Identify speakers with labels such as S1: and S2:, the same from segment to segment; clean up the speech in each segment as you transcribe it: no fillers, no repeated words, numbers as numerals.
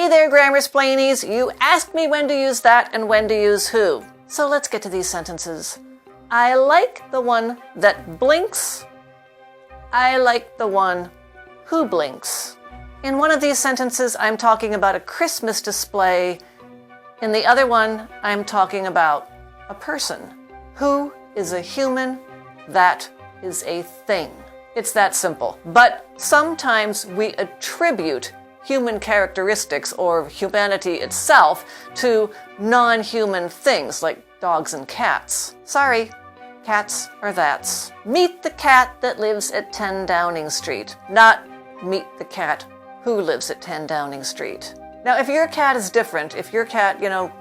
S1: Hey there, grammar splainies. You asked me when to use that and when to use who. So let's get to these sentences. I like the one that blinks. I like the one who blinks. In one of these sentences, I'm talking about a Christmas display. In the other one, I'm talking about a person. Who is a human, that is a thing. It's that simple. But sometimes we attribute human characteristics or humanity itself to non-human things like dogs and cats. Sorry, cats are that's. Meet the cat that lives at 10 Downing Street, not meet the cat who lives at 10 Downing Street. Now, if your cat is different, if your cat,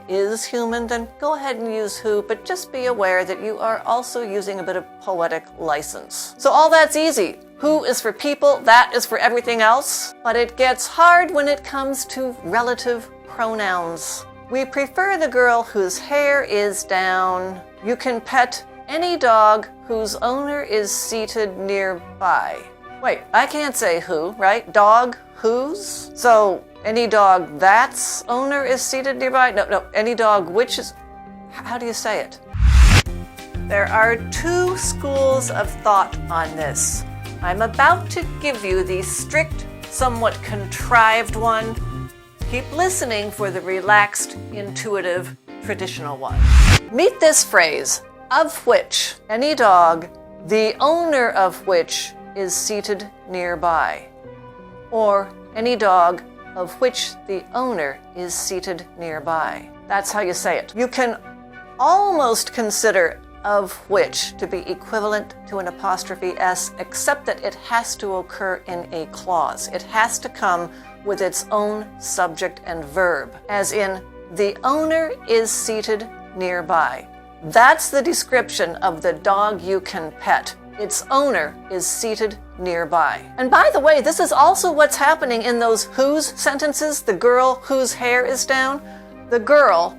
S1: is human, then go ahead and use who, but just be aware that you are also using a bit of poetic license. So all that's easy. Who is for people, that is for everything else. But it gets hard when it comes to relative pronouns. We prefer the girl whose hair is down. You can pet any dog whose owner is seated nearby. Wait, I can't say who, right? Dog, whose? So, any dog that's owner is seated nearby? No, any dog which is... How do you say it? There are two schools of thought on this. I'm about to give you the strict, somewhat contrived one. Keep listening for the relaxed, intuitive, traditional one. Meet this phrase, of which any dog, the owner of which is seated nearby. Or any dog of which the owner is seated nearby. That's how you say it. You can almost consider of which to be equivalent to an apostrophe S, except that it has to occur in a clause. It has to come with its own subject and verb, as in, the owner is seated nearby. That's the description of the dog you can pet. Its owner is seated nearby. And by the way, this is also what's happening in those whose sentences, the girl whose hair is down. The girl,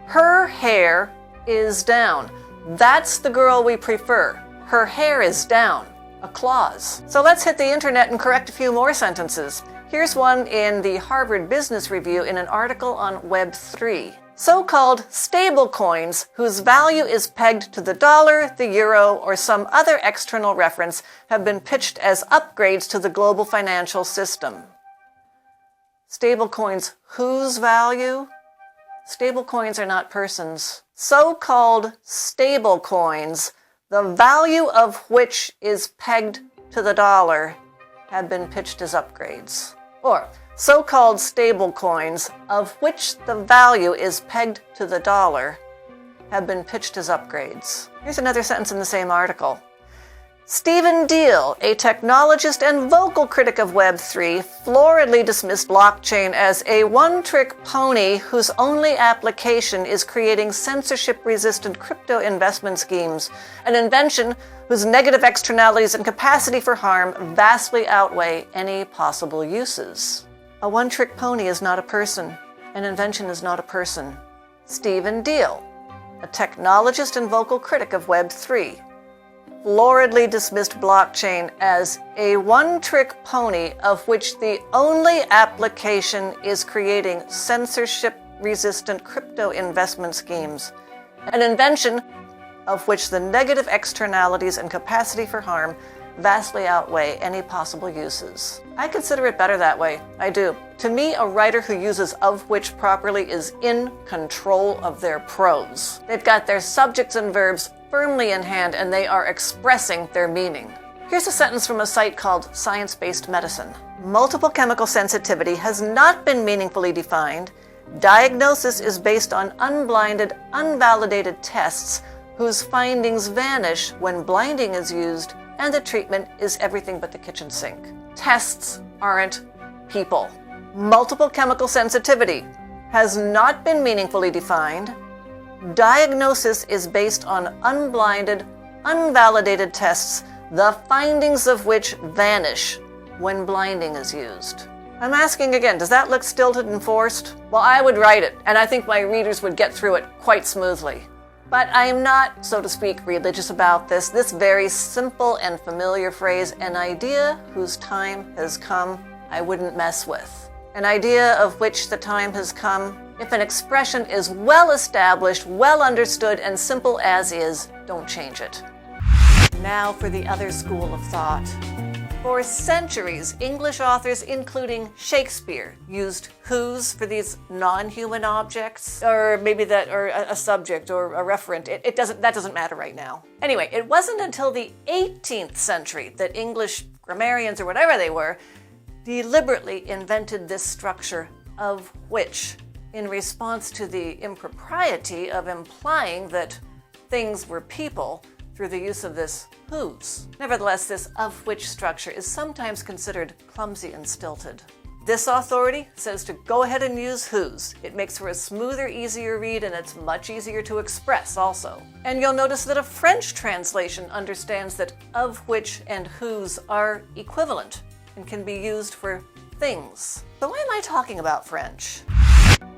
S1: her hair is down. That's the girl we prefer. Her hair is down. A clause. So let's hit the internet and correct a few more sentences. Here's one in the Harvard Business Review in an article on Web3. So-called stablecoins whose value is pegged to the dollar, the euro, or some other external reference have been pitched as upgrades to the global financial system. Stablecoins whose value? Stablecoins are not persons. So-called stablecoins, the value of which is pegged to the dollar, have been pitched as upgrades. Or, so-called stablecoins, of which the value is pegged to the dollar, have been pitched as upgrades. Here's another sentence in the same article. Stephen Deal, a technologist and vocal critic of Web3, floridly dismissed blockchain as a one-trick pony whose only application is creating censorship-resistant crypto investment schemes, an invention whose negative externalities and capacity for harm vastly outweigh any possible uses. A one-trick pony is not a person. An invention is not a person. Stephen Deal, a technologist and vocal critic of Web3, floridly dismissed blockchain as a one-trick pony of which the only application is creating censorship-resistant crypto investment schemes, an invention of which the negative externalities and capacity for harm vastly outweigh any possible uses. I consider it better that way. I do. To me, a writer who uses of which properly is in control of their prose. They've got their subjects and verbs firmly in hand, and they are expressing their meaning. Here's a sentence from a site called Science-Based Medicine. Multiple chemical sensitivity has not been meaningfully defined. Diagnosis is based on unblinded, unvalidated tests whose findings vanish when blinding is used, and the treatment is everything but the kitchen sink. Tests aren't people. Multiple chemical sensitivity has not been meaningfully defined. Diagnosis is based on unblinded, unvalidated tests, the findings of which vanish when blinding is used. I'm asking again, does that look stilted and forced? Well, I would write it, and I think my readers would get through it quite smoothly. But I am not, so to speak, religious about this. This very simple and familiar phrase, an idea whose time has come, I wouldn't mess with. an idea of which the time has come. If an expression is well established, well understood, and simple as is, don't change it. Now for the other school of thought. For centuries, English authors, including Shakespeare, used whose for these non-human objects, or maybe a subject or a referent. That doesn't matter right now. Anyway, it wasn't until the 18th century that English grammarians, or whatever they were, deliberately invented this structure of which, in response to the impropriety of implying that things were people through the use of this whose. Nevertheless, this of which structure is sometimes considered clumsy and stilted. This authority says to go ahead and use whose. It makes for a smoother, easier read, and it's much easier to express also. And you'll notice that a French translation understands that of which and whose are equivalent and can be used for things. So why am I talking about French?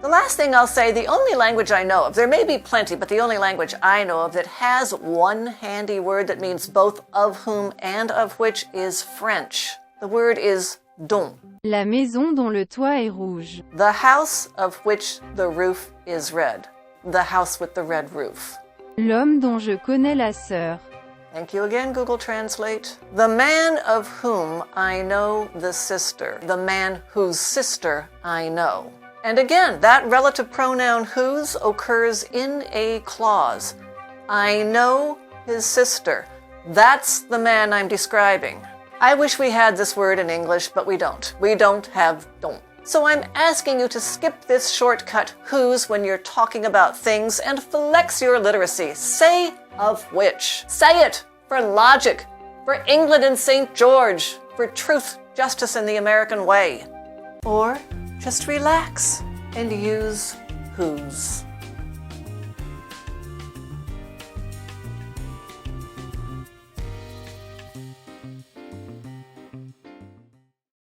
S1: The last thing I'll say, the only language I know of, there may be plenty, but the only language I know of that has one handy word that means both of whom and of which is French. The word is dont.
S2: La maison dont le toit est rouge.
S1: The house of which the roof is red. The house with the red roof.
S2: L'homme dont je connais la sœur.
S1: Thank you again, Google Translate. The man of whom I know the sister. The man whose sister I know. And again, that relative pronoun whose occurs in a clause. I know his sister. That's the man I'm describing. I wish we had this word in English, but we don't. We don't have don't. So I'm asking you to skip this shortcut whose when you're talking about things and flex your literacy. Say of which. Say it for logic, for England and St. George, for truth, justice, and the American way. Or just relax and use whose.